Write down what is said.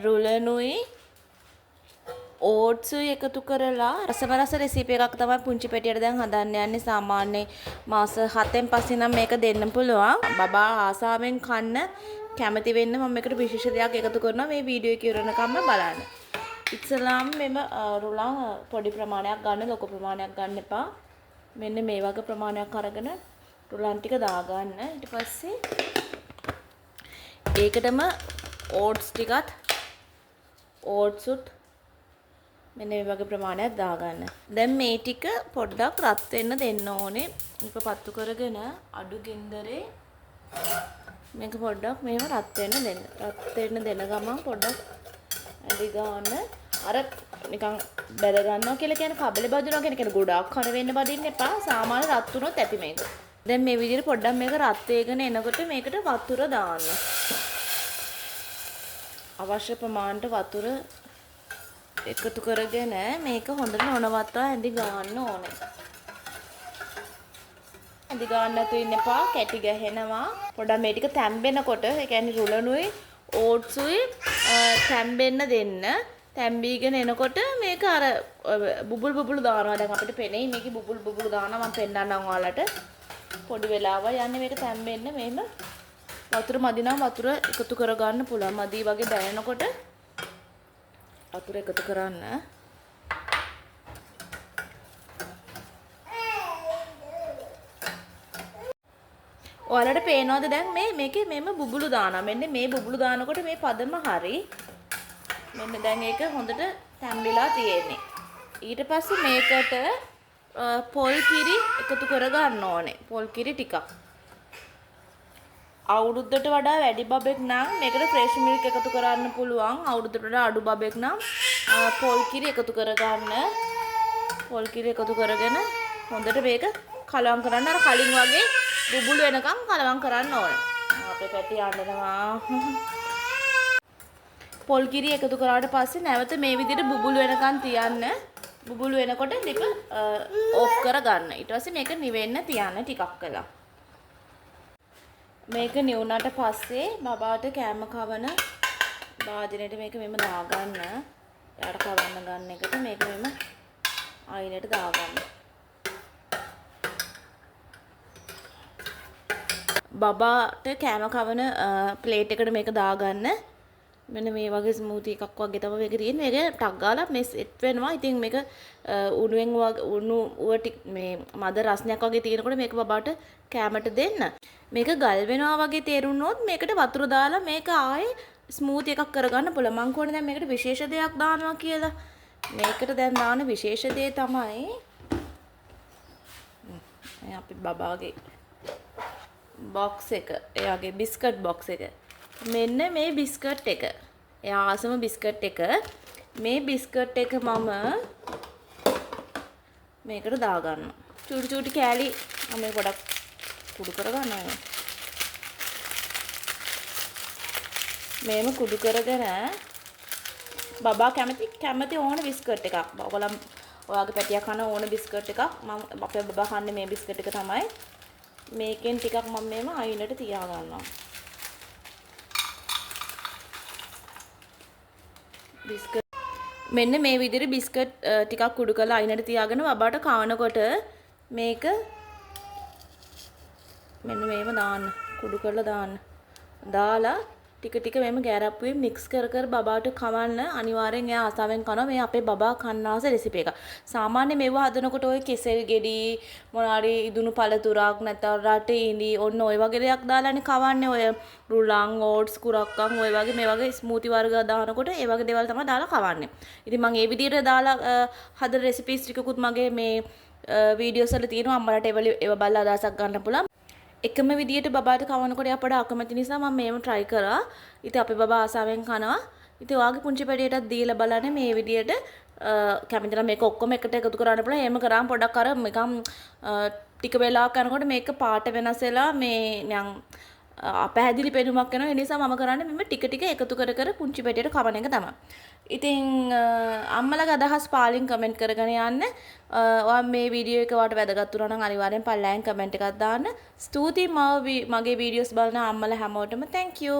රුලනුයි ඕට්සුයි එකතු කරලා රසම රස රෙසිපි එකක් තමයි පුංචි පෙටියට දැන් හදන්න යන්නේ. සාමාන්‍ය මාස 7න් පස්සේ නම් මේක දෙන්න පුළුවන්. බබා ආසාවෙන් කන්න කැමති වෙන්න මම මේකට විශේෂ දෙයක් එකතු කරනවා. මේ වීඩියෝ එක ඉවරනකම්ම බලන්න. ඉස්සලාම මෙම රුලන් පොඩි ප්‍රමාණයක් ගන්න, ලොකු ප්‍රමාණයක් ගන්න එපා. මෙන්න මේ වගේ ප්‍රමාණයක් අරගෙන රුලන් ටික දාගන්න. ඊට පස්සේ ඒකටම ඕට්ස් ටිකත් ඕට්සුත් මෙන්න මේ වගේ ප්‍රමාණයක් දාගන්න. දැන් මේ ටික පොඩ්ඩක් රත් වෙන්න දෙන්න ඕනේ. මේක පත්තු කරගෙන අඩු ගින්දරේ මේක පොඩ්ඩක් මෙහෙම රත් වෙන්න දෙන්න. රත් වෙන්න දෙන ගමන් පොඩ්ඩක් ඇඳි ගන්න. අර නිකන් බැද ගන්නවා කියලා කියන්නේ කබලේ බදිනවා කියන ගොඩාක් කර වෙන්න බදින්න එපා. සාමාන්‍ය රත් වුණොත් ඇති මේක. දැන් මේ විදිහට පොඩ්ඩක් මේක රත් වෙගෙන එනකොට මේකට වතුර දාන්න. අවශ්‍ය ප්‍රමාණයට වතුර එකතු කරගෙන මේක හොඳට නොනවත්වා ඇඳි ගන්න ඕනේ. ඇඳි ගන්න නැතුව ඉන්න එපා. කැටි ගැහෙනවා. පොඩ්ඩක් මේ ටික තැම්බෙනකොට ඒ කියන්නේ රුලනුයි ඕට්සුයි තැම්බෙන්න දෙන්න. තැම්බීගෙන එනකොට මේක අර බුබුල් දානවා. දැන් අපිට පෙනෙයි මේකේ බුබුල් දානවා. මම පෙන්නන්නම් ඔයාලට. පොඩි වෙලාවක් යන්නේ මේක තැම්බෙන්න. මෙහෙම වතුර මදි නම් වතුර එකතු කරගන්න පුළුවන්. මදි වගේ දැනෙනකොට වතුර එකතු කරන්න. ඔයාලට පේනවද දැන් මේකේ මෙම බුබුලු දානවා. මෙන්න මේ බුබුලු දානකොට මේ පදම හරි. මෙන්න දැන් ඒක හොඳට තැම්බිලා තියෙන්නේ. ඊට පස්සේ මේකට පොල් කිරි එකතු කරගන්න ඕනේ. පොල් කිරි ටිකක්. අවුරුද්දට වඩා වැඩි බබෙක් නම් මේකට ෆ්‍රෙෂ් මිල්ක් එකතු කරන්න පුළුවන්. අවුරුද්දට වඩා අඩු බබෙක් නම් පොල් කිරි එකතු කරගන්න. පොල් කිරි එකතු කරගෙන හොඳට මේක කලවම් කරන්න. අර කලින් වගේ බුබුලු වෙනකම් කලවම් කරන්න ඕනේ. අපේ පැටි යන්නනවා. පොල් කිරි එකතු කරාට පස්සේ නැවත මේ විදිහට බුබුලු වෙනකම් තියන්න. බුබුලු වෙනකොට ටික ඕෆ් කරගන්න. ඊට පස්සේ මේක නිවෙන්න තියන්න ටිකක් වෙලා. මේක නිවුණාට පස්සේ බබාට කෑම කවන භාජනයට මේක මෙම දාගන්න. එයාට කවන්න ගන්න එකට මේක මෙම අයිනට දාගන්න. බබාට කෑම කවන ප්ලේට් එකට මේක දාගන්න. මෙන්න මේ වගේ ස්මූති එකක් වගේ තමයි මේක තියෙන්නේ. මේක ටක් ගාලා මේ සෙට් වෙනවා. ඉතින් මේක උණුවෙන් මේ මද රසණයක් වගේ තියෙනකොට මේක බබාට කෑමට දෙන්න. මේක ගල් වෙනවා වගේ තේරුනොත් මේකට වතුර දාලා මේක ආයේ ස්මූති එකක් කරගන්න පුළුවන්. මං කියන්නේ දැන් මේකට විශේෂ දෙයක් දානවා කියලා. මේකට දැන් දාන විශේෂ දේ තමයි අපි බබාගේ බොක්ස් එක. එයාගේ බිස්කට් බොක්ස් එක. මෙන්න මේ බිස්කට් එක. එයා ආසම බිස්කට් එක. මේ බිස්කට් එක මම මේකට දාගන්නවා. චූටි කෑලි මම පොඩක් කුඩු කරගන්නවා. මේම කුඩු කරගෙන බබා කැමති ඕන බිස්කට් එකක්. ඔයාගේ පැටියා කන ඕන බිස්කට් එකක්. මම අපේ බබා කන්නේ මේ බිස්කට් එක තමයි. මේකෙන් ටිකක් මම මේම අයිනට තියා ගන්නවා. බිස්කට් මෙන්න මේ විදිහට බිස්කට් ටිකක් කුඩු කරලා අයිනට තියාගෙන බබාට කවනකොට මේක මෙන්න මේව දාන්න. කුඩු කරලා දාන්න. දාලා ටික මෙම ගෑරප්පුවේ මික්ස් කර බබාට කවන්න. අනිවාර්යෙන් එයා ආසාවෙන් කනවා. මේ අපේ බබා කන්නාස රෙසිපි එක. සාමාන්‍ය මේව හදනකොට ඔය කෙසෙල් ගෙඩි මොනාරි ඉදුණු පළතුරක් නැත්නම් රට ඉඳි ඔන්න ඔය වගේ දෙයක් දාලානේ කවන්නේ. ඔය රුලන් ඕට්ස් කුරක්කන් ඔය වගේ මේ වගේ ස්මූති වර්ග දානකොට ඒ වගේ දේවල් තමයි දාලා කවන්නේ. ඉතින් මම මේ විදිහට දාලා හදන රෙසිපීස් ටිකකුත් මගේ මේ වීඩියෝස් වල තියෙනවා. අම්මලාට ඒව බලලා අදහසක් ගන්න පුළුවන්. එකම විදියට බබාට කවනකොට අපට අකමැති නිසා මම මේව try කරා. ඉතින් අපේ බබා ආසාවෙන් කනවා. ඉතින් ඔයාගේ පුංචි පැටියටත් දීලා බලන්න මේ විදියට කැමති නම් මේක ඔක්කොම එකට එකතු කරන්න පුළුවන්. එහෙම කරාම පොඩක් අර නිකම් ටික වෙලාවක් යනකොට මේක පාට වෙනස් වෙලා මේ නිකන් අපහැදිලි පෙනුමක් එනවා. ඒ නිසා මම කරන්නේ මෙන්න ටික එකතු කර පුංචි පැටියට කවන එක තමයි. ඉතින් අම්මලාගේ අදහස් පාලින් කමෙන්ට් කරගෙන යන්න. ඔයා මේ වීඩියෝ එක ඔයාලට වැදගත් වුණා නම් අනිවාර්යෙන් පල්ලෙන් කමෙන්ට් එකක් දාන්න. ස්තුතියි මගේ වීඩියෝස් බලන අම්මලා හැමෝටම thank you.